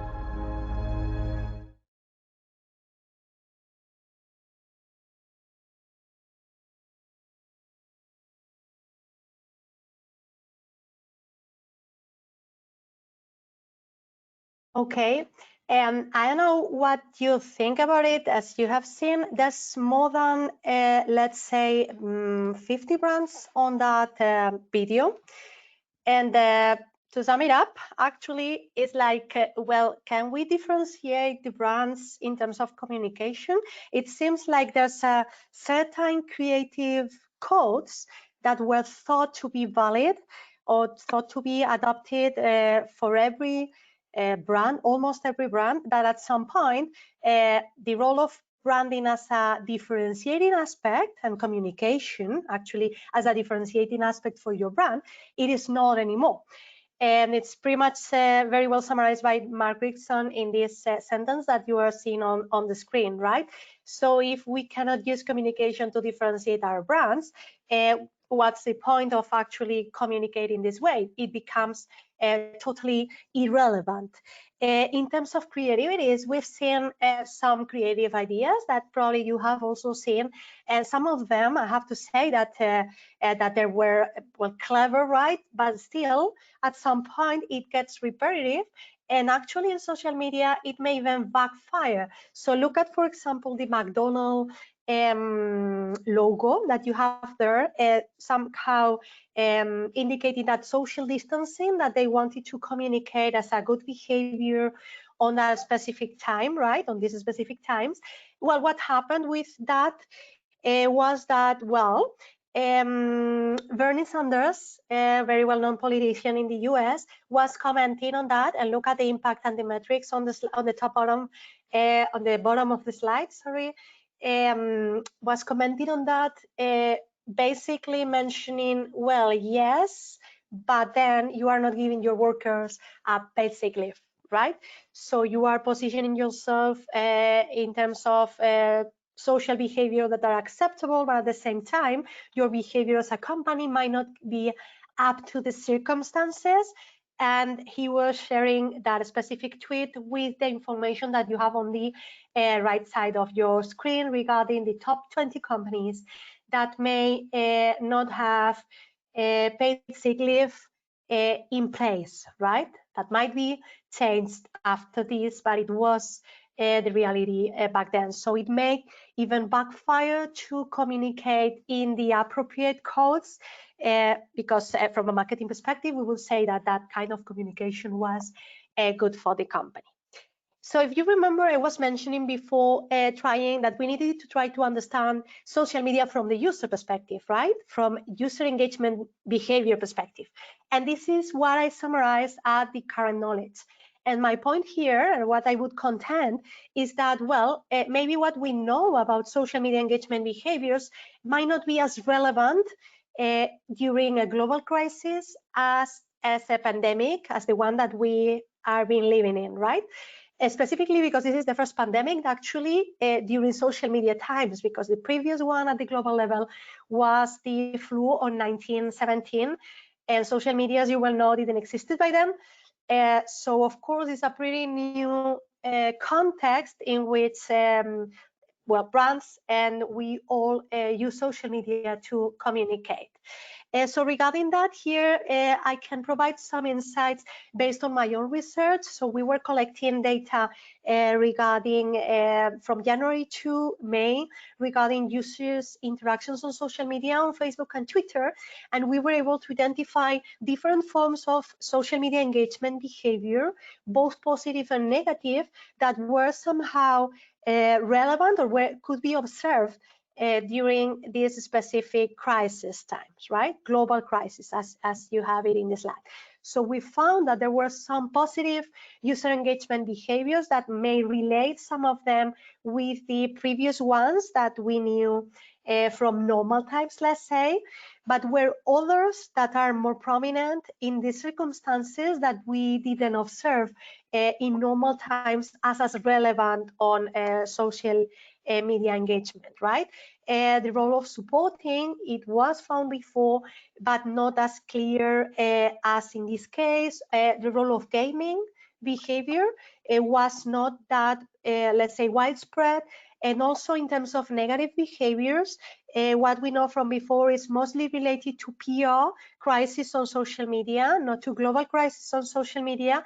Okay, I don't know what you think about it. As you have seen, there's more than, let's say, 50 brands on that video. And to sum it up, actually, it's like, well, can we differentiate the brands in terms of communication? It seems like there's a certain creative codes that were thought to be valid or thought to be adopted for every brand, almost every brand, that at some point, the role of branding as a differentiating aspect and communication actually as a differentiating aspect for your brand, it is not anymore. And it's pretty much very well summarized by Mark Rickson in this sentence that you are seeing on the screen, right? So if we cannot use communication to differentiate our brands, what's the point of actually communicating this way? It becomes totally irrelevant. In terms of creativities, we've seen some creative ideas that probably you have also seen, and some of them, I have to say that that they were, well, clever, right? But still, at some point, it gets repetitive, and actually in social media, it may even backfire. So look at, for example, the McDonald's logo that you have there, somehow indicating that social distancing that they wanted to communicate as a good behavior on a specific time, right? On these specific times. Well, what happened with that was that, well, Bernie Sanders, a very well-known politician in the US, was commenting on that, and look at the impact and the metrics on the top bottom, on the bottom of the slide, sorry. Was commenting on that basically mentioning, well, yes, but then you are not giving your workers a paid sick leave, right? So you are positioning yourself in terms of social behavior that are acceptable, but at the same time, your behavior as a company might not be up to the circumstances. And he was sharing that specific tweet with the information that you have on the right side of your screen regarding the top 20 companies that may not have paid sick leave in place, right? That might be changed after this, but it was the reality back then. So it may even backfire to communicate in the appropriate codes, because from a marketing perspective, we will say that that kind of communication was good for the company. So if you remember, I was mentioning before trying that we needed to try to understand social media from the user perspective, right? From user engagement behavior perspective. And this is what I summarized at the current knowledge. And my point here, and what I would contend, is that, well, maybe what we know about social media engagement behaviors might not be as relevant during a global crisis as a pandemic, as the one that we are being living in, right? Specifically because this is the first pandemic actually during social media times, because the previous one at the global level was the flu on 1917, and social media, as you well know, didn't exist by then. So of course it's a pretty new context in which well, brands and we all use social media to communicate. So regarding that here, I can provide some insights based on my own research. So we were collecting data regarding from January to May regarding users' interactions on social media, on Facebook and Twitter, and we were able to identify different forms of social media engagement behavior, both positive and negative, that were somehow relevant or could be observed during these specific crisis times, right? Global crisis, as you have it in the slide. So we found that there were some positive user engagement behaviors that may relate, some of them, with the previous ones that we knew from normal times, let's say, but were others that are more prominent in the circumstances that we didn't observe in normal times as relevant on social media engagement, right? The role of supporting, it was found before, but not as clear as in this case. The role of gaming behavior was not that, let's say, widespread. And also in terms of negative behaviors, what we know from before is mostly related to PR crisis on social media, not to global crisis on social media.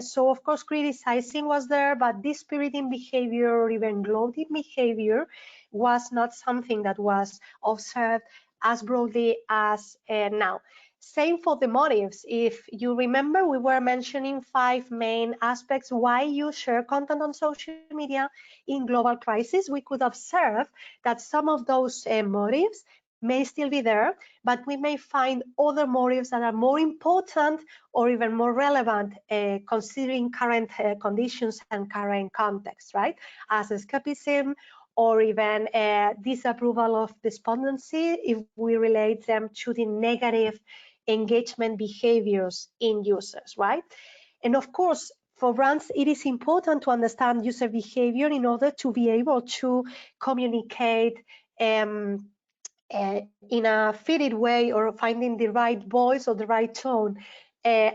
So of course criticizing was there, but dispiriting behavior or even gloating behavior was not something that was observed as broadly as now. Same for the motives. If you remember, we were mentioning 5 main aspects why you share content on social media in global crisis. We could observe that some of those motives may still be there, but we may find other motives that are more important or even more relevant considering current conditions and current context, right? As escapism, or even disapproval of despondency if we relate them to the negative engagement behaviors in users, right? And of course, for brands, it is important to understand user behavior in order to be able to communicate in a fitted way, or finding the right voice or the right tone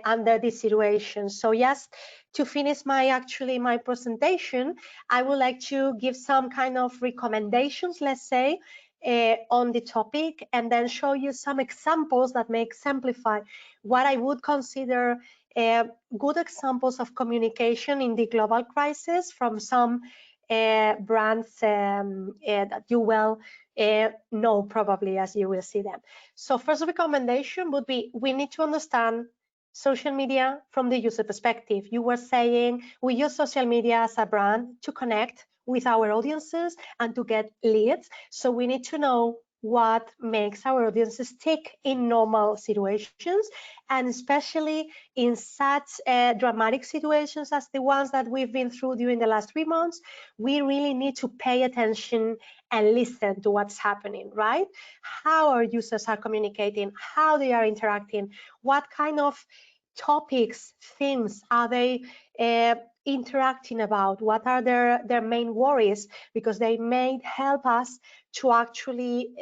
under this situation. So yes, to finish my presentation, I would like to give some kind of recommendations, let's say, on the topic, and then show you some examples that may exemplify what I would consider good examples of communication in the global crisis from some brands that you well know probably as you will see them. So first recommendation would be, we need to understand social media from the user perspective. You were saying we use social media as a brand to connect with our audiences and to get leads. So we need to know what makes our audiences tick in normal situations, and especially in such dramatic situations as the ones that we've been through during the last 3 months. We really need to pay attention and listen to what's happening, right? How our users are communicating, how they are interacting, what kind of topics, themes are they interacting about, what are their main worries, because they may help us to actually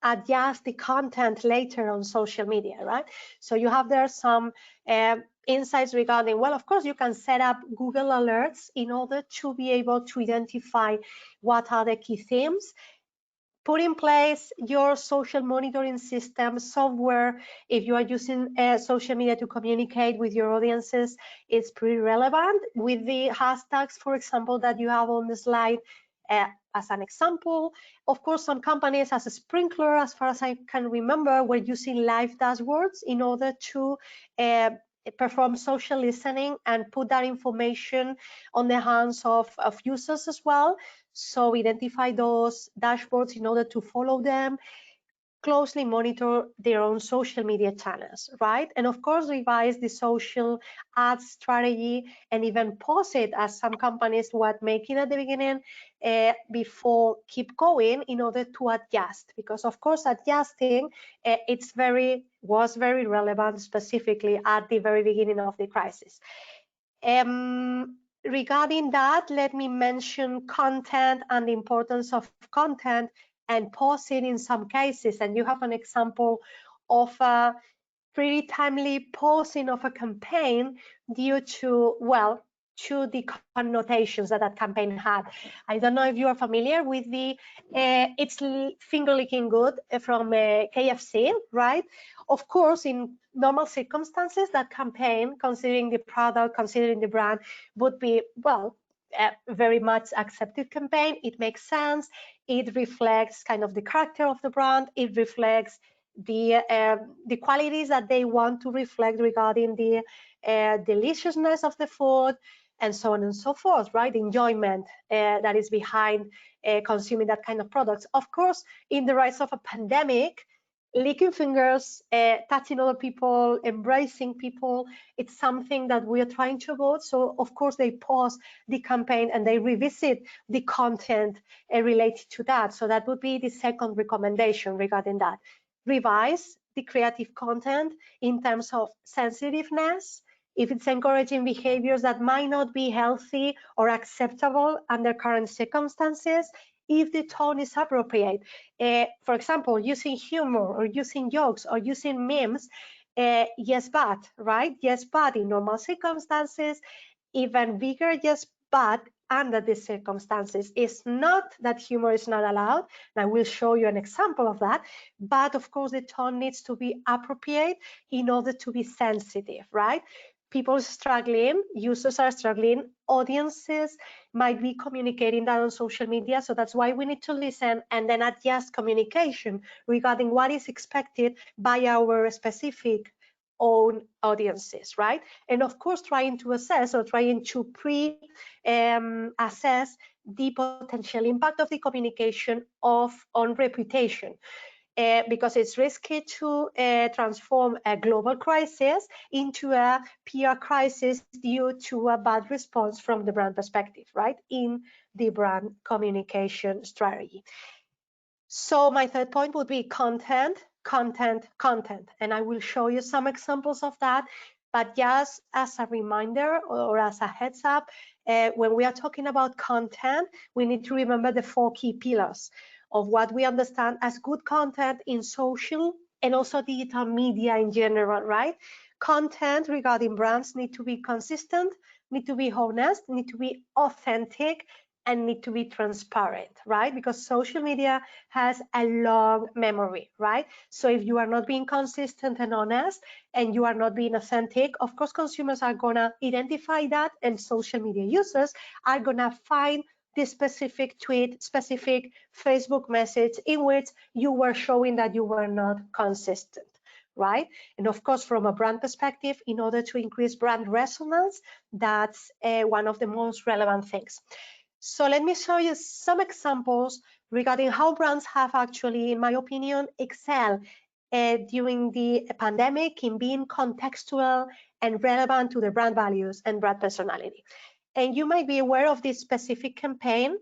adjust the content later on social media, right? So you have there some insights regarding, well, of course, you can set up Google Alerts in order to be able to identify what are the key themes. Put in place your social monitoring system software. If you are using social media to communicate with your audiences, it's pretty relevant with the hashtags, for example, that you have on the slide. As an example, of course, some companies, as a Sprinkler, as far as I can remember, were using live dashboards in order to perform social listening and put that information on the hands of users as well. So identify those dashboards in order to follow them, closely monitor their own social media channels, right? And of course, revise the social ads strategy and even pause it, as some companies were making at the beginning, before keep going in order to adjust. Because of course, adjusting was very relevant, specifically at the very beginning of the crisis. Regarding that, let me mention content and the importance of content and pausing in some cases. And you have an example of a pretty timely pausing of a campaign due to, well, to the connotations that campaign had. I don't know if you are familiar with the It's Finger Licking Good from KFC, right? Of course, in normal circumstances, that campaign, considering the product, considering the brand, would be, well, very much accepted campaign. It makes sense. It reflects kind of the character of the brand. It reflects the qualities that they want to reflect regarding the deliciousness of the food, and so on and so forth, right? The enjoyment that is behind consuming that kind of products. Of course, in the rise of a pandemic, licking fingers, touching other people, embracing people, it's something that we are trying to avoid. So of course they pause the campaign and they revisit the content related to that. So that would be the second recommendation regarding that. Revise the creative content in terms of sensitiveness. If it's encouraging behaviors that might not be healthy or acceptable under current circumstances, if the tone is appropriate. For example, using humor or using jokes or using memes, yes, but, right? Yes, but in normal circumstances, even bigger yes, but under these circumstances. It's not that humor is not allowed, and I will show you an example of that, but of course the tone needs to be appropriate in order to be sensitive, right? People are struggling, users are struggling, audiences might be communicating that on social media. So that's why we need to listen and then adjust communication regarding what is expected by our specific own audiences, right? And of course, trying to assess or trying to assess the potential impact of the communication on reputation. Because it's risky to transform a global crisis into a PR crisis due to a bad response from the brand perspective, right, in the brand communication strategy. So my third point would be content, content, content. And I will show you some examples of that. But just as a reminder or as a heads up, when we are talking about content, we need to remember the 4 key pillars of what we understand as good content in social and also digital media in general, right? Content regarding brands need to be consistent, need to be honest, need to be authentic, and need to be transparent, right? Because social media has a long memory, right? So if you are not being consistent and honest and you are not being authentic, of course, consumers are gonna identify that, and social media users are gonna find the specific tweet, specific Facebook message in which you were showing that you were not consistent, right? And of course, from a brand perspective, in order to increase brand resonance, that's one of the most relevant things. So let me show you some examples regarding how brands have actually, in my opinion, excelled during the pandemic in being contextual and relevant to the brand values and brand personality. And you might be aware of this specific campaign,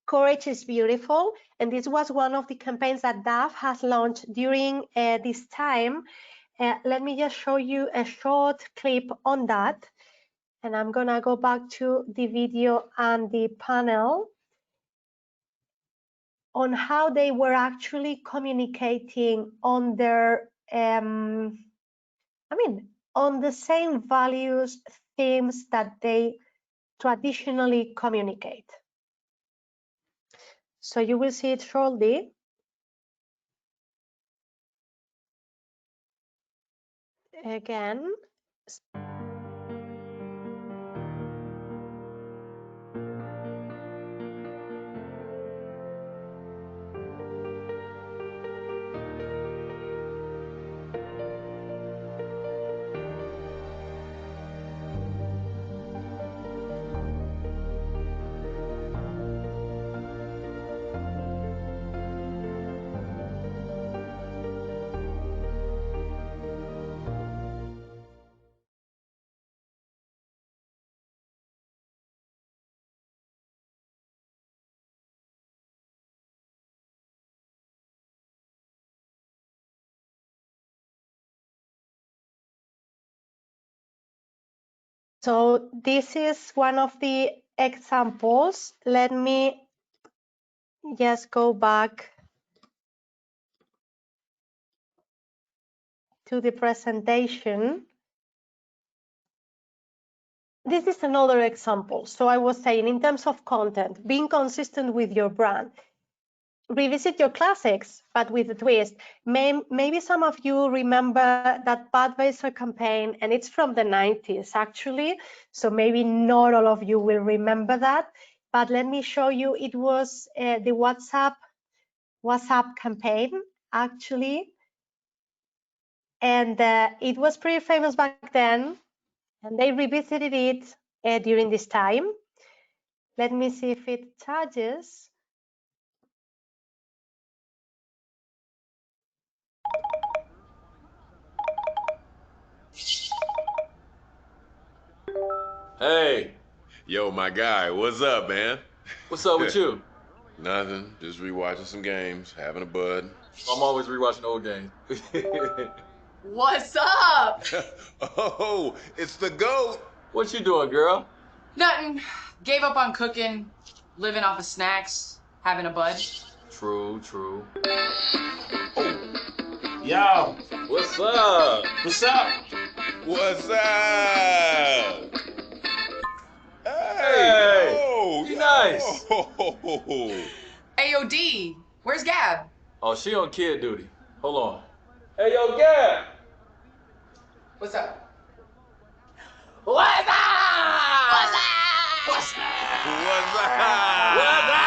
Courage is Beautiful, and this was one of the campaigns that Dove has launched during this time. Let me just show you a short clip on that, and I'm gonna go back to the video and the panel on how they were actually communicating on their, on the same values, themes that they traditionally communicate. So you will see it shortly. Again. So this is one of the examples. Let me just go back to the presentation. This is another example. So I was saying, in terms of content, being consistent with your brand, revisit your classics, but with a twist. Maybe some of you remember that Budweiser campaign, and it's from the 90s actually, so maybe not all of you will remember that, but let me show you. It was the WhatsApp campaign actually, and it was pretty famous back then, and they revisited it during this time. Let me see if it charges. Hey. Yo, my guy, what's up, man? What's up with you? Nothing, just rewatching some games, having a bud. I'm always rewatching old games. What's up? Oh, it's the GOAT. What you doing, girl? Nothing. Gave up on cooking, living off of snacks, having a bud. True, true. Yo. What's up? What's up? What's up? Hey. Oh, you nice. AOD, where's Gab? Oh, she on kid duty. Hold on. Hey, yo, Gab. What's up? What's up? What's up? What's up? What's up? What's up?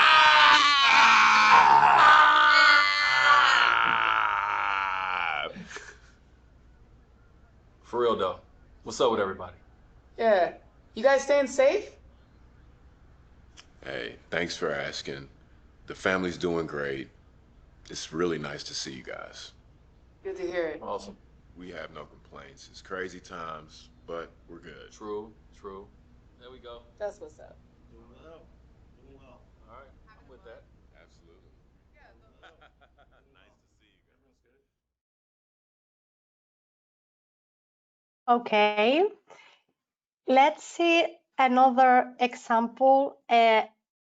For real though, what's up with everybody? Yeah. You guys staying safe? Hey, thanks for asking. The family's doing great. It's really nice to see you guys. Good to hear it. Awesome. We have no complaints. It's crazy times, but we're good. True, true. There we go. That's what's up. Doing well. Doing well. All right, I'm with that. Absolutely. Nice to see you guys. Okay. Let's see another example.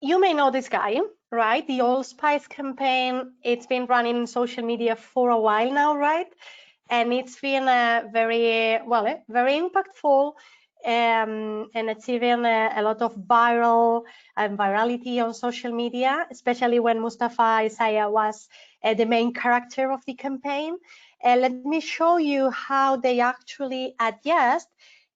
You may know this guy, right? The Old Spice campaign. It's been running in social media for a while now, right? And it's been very impactful, and achieving a lot of virality on social media, especially when Mustafa Isaiah was the main character of the campaign. Let me show you how they actually adjust.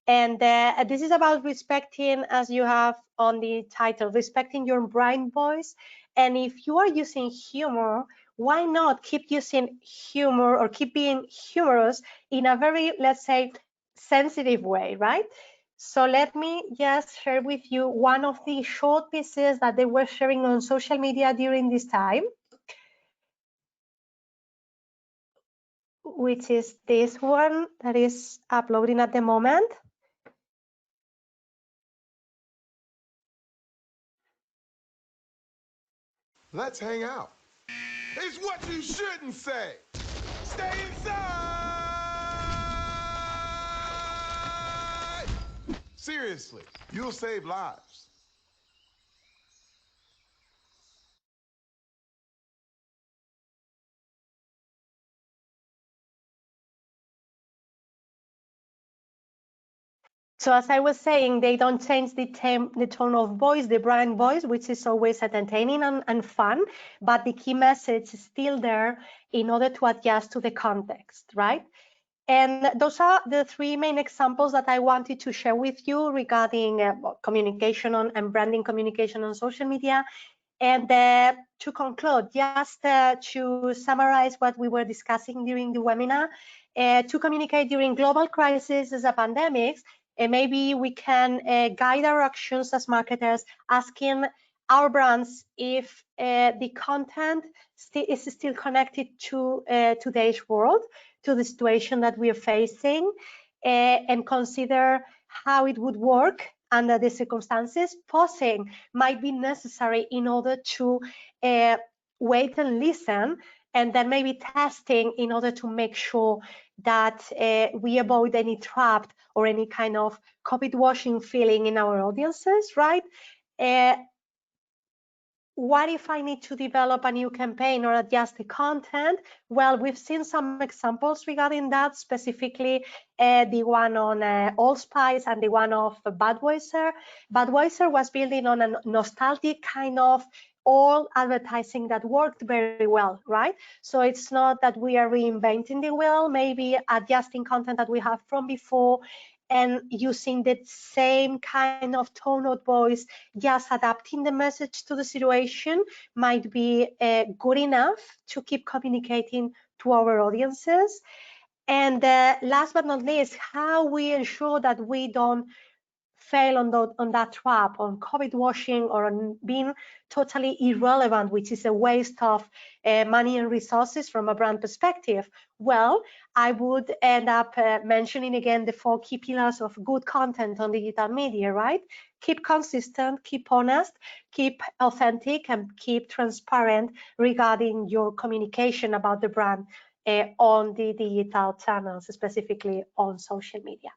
And this is about respecting, as you have on the title, respecting your brand voice. And if you are using humor, why not keep using humor or keep being humorous in a very, let's say, sensitive way, right? So let me just share with you one of the short pieces that they were sharing on social media during this time, which is this one that is uploading at the moment. Let's hang out. It's what you shouldn't say. Stay inside. Seriously, you'll save lives. So as I was saying, they don't change the tone of voice, the brand voice, which is always entertaining and fun, but the key message is still there in order to adjust to the context, right? And those are the three main examples that I wanted to share with you regarding communication and branding communication on social media. And to conclude, just to summarize what we were discussing during the webinar, to communicate during global crises as a pandemic, maybe we can guide our actions as marketers, asking our brands if the content is still connected to today's world, to the situation that we are facing, and consider how it would work under the circumstances. Pausing might be necessary in order to wait and listen, and then maybe testing in order to make sure that we avoid any trap or any kind of COVID washing feeling in our audiences, right? What if I need to develop a new campaign or adjust the content? Well, we've seen some examples regarding that, specifically the one on Allspice and the one of Budweiser. Budweiser was building on a nostalgic kind of old advertising that worked very well, right? So it's not that we are reinventing the wheel, maybe adjusting content that we have from before and using the same kind of tone of voice, just adapting the message to the situation might be good enough to keep communicating to our audiences. And last but not least, how we ensure that we don't fail on that trap, on COVID washing, or on being totally irrelevant, which is a waste of money and resources from a brand perspective. Well, I would end up mentioning again the 4 key pillars of good content on digital media, right? Keep consistent, keep honest, keep authentic, and keep transparent regarding your communication about the brand on the digital channels, specifically on social media.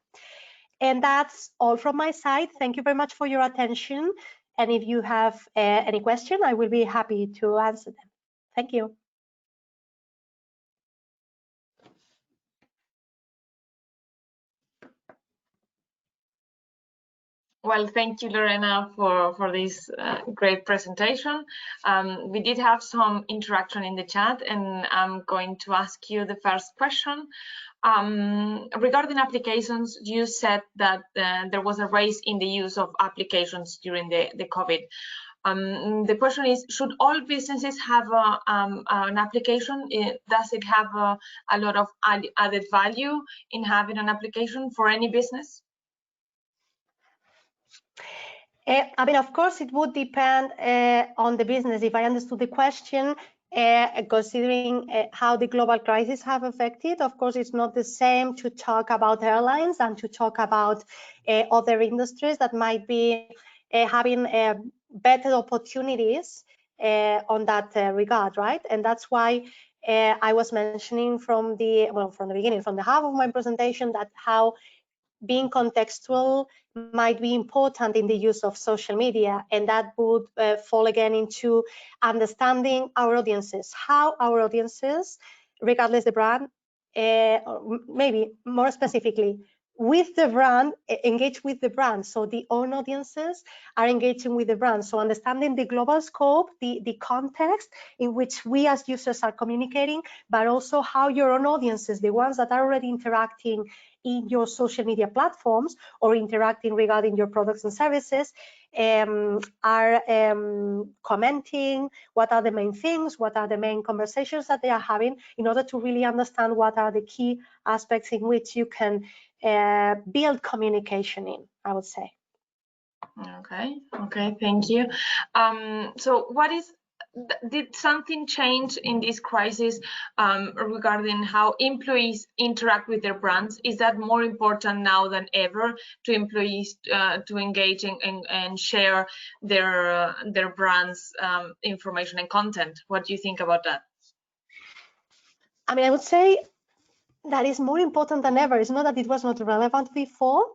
And that's all from my side. Thank you very much for your attention. And if you have any question, I will be happy to answer them. Thank you. Well, thank you, Lorena, for this great presentation. We did have some interaction in the chat, and I'm going to ask you the first question. Regarding applications, you said that there was a rise in the use of applications during the COVID. The question is, should all businesses have an application? Does it have a lot of added value in having an application for any business? I mean, of course, it would depend on the business. If I understood the question, considering how the global crisis have affected, of course, it's not the same to talk about airlines and to talk about other industries that might be having better opportunities on that regard, right? And that's why I was mentioning from the beginning, from the half of my presentation, that how being contextual might be important in the use of social media, and that would fall again into understanding our audiences, how our audiences, regardless the brand, or maybe more specifically, with the brand, engage with the brand. So the own audiences are engaging with the brand. So understanding the global scope, the context in which we as users are communicating, but also how your own audiences, the ones that are already interacting in your social media platforms or interacting regarding your products and services are commenting, what are the main things, what are the main conversations that they are having, in order to really understand what are the key aspects in which you can build communication in, I would say. Okay, thank you. So did something change in this crisis regarding how employees interact with their brands? Is that more important now than ever to employees to engage and share their brands information and content? What do you think about that? I mean, I would say that is more important than ever. It's not that it was not relevant before.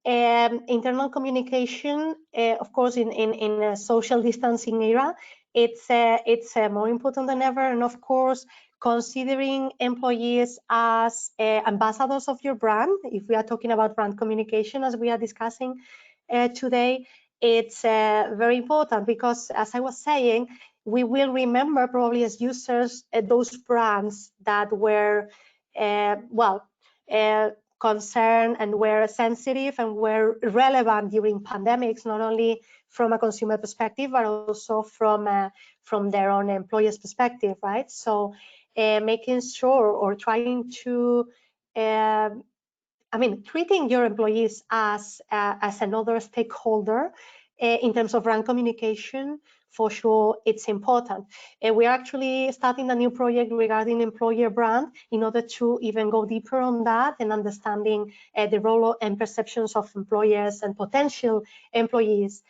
Internal communication, of course, in a social distancing era, it's more important than ever. And of course, considering employees as ambassadors of your brand, if we are talking about brand communication, as we are discussing today, it's very important because, as I was saying, we will remember probably as users those brands that were concerned and were sensitive and were relevant during pandemics, not only from a consumer perspective, but also from their own employers' perspective, right? So making sure or trying to, treating your employees as another stakeholder in terms of brand communication, for sure, it's important. We're actually starting a new project regarding employer brand in order to even go deeper on that and understanding the role and perceptions of employers and potential employees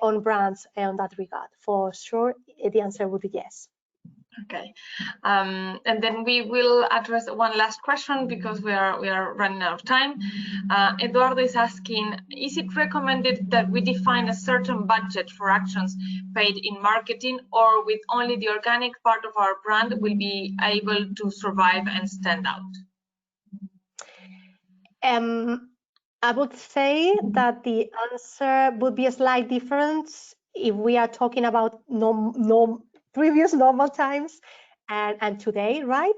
on brands on that regard. For sure, the answer would be yes. Okay, and then we will address one last question because we are running out of time. Eduardo is asking, is it recommended that we define a certain budget for actions paid in marketing, or with only the organic part of our brand will be able to survive and stand out? I would say that the answer would be a slight difference if we are talking about previous normal times and today, right?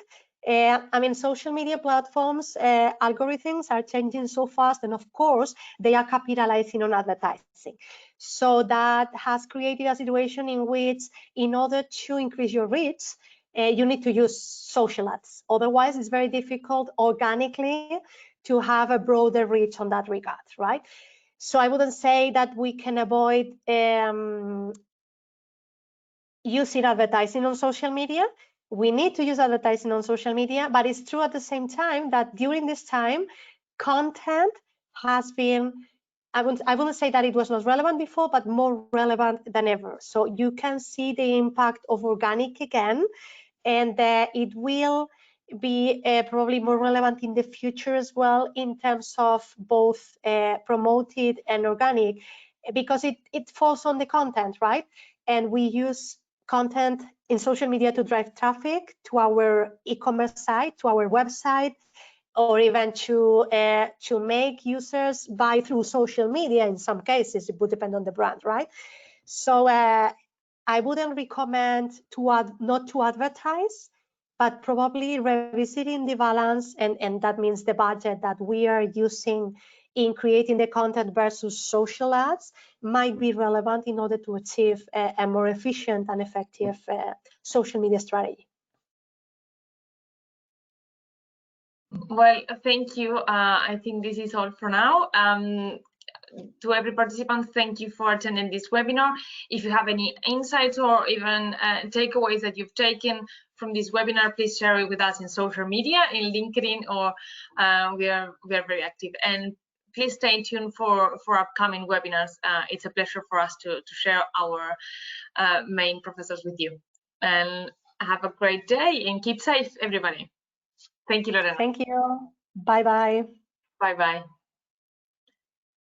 Social media platforms, algorithms are changing so fast, and of course, they are capitalizing on advertising. So that has created a situation in which, in order to increase your reach, you need to use social ads. Otherwise, it's very difficult organically to have a broader reach on that regard, right? So I wouldn't say that we can avoid using advertising on social media. We need to use advertising on social media, but it's true at the same time that during this time, content has been, I wouldn't say that it was not relevant before, but more relevant than ever. So you can see the impact of organic again, and it will be probably more relevant in the future as well in terms of both promoted and organic, because it falls on the content, right? And we use content in social media to drive traffic to our e-commerce site, to our website, or even to make users buy through social media. In some cases, it would depend on the brand, right? So I wouldn't recommend not to advertise, but probably revisiting the balance, and that means the budget that we are using in creating the content versus social ads might be relevant in order to achieve a more efficient and effective social media strategy. Well, thank you. I think this is all for now. To every participant, thank you for attending this webinar. If you have any insights or even takeaways that you've taken from this webinar, please share it with us in social media, in LinkedIn, or we are very active. And please stay tuned for upcoming webinars. It's a pleasure for us to share our main professors with you. And have a great day and keep safe, everybody. Thank you, Lorena. Thank you. Bye-bye. Bye-bye.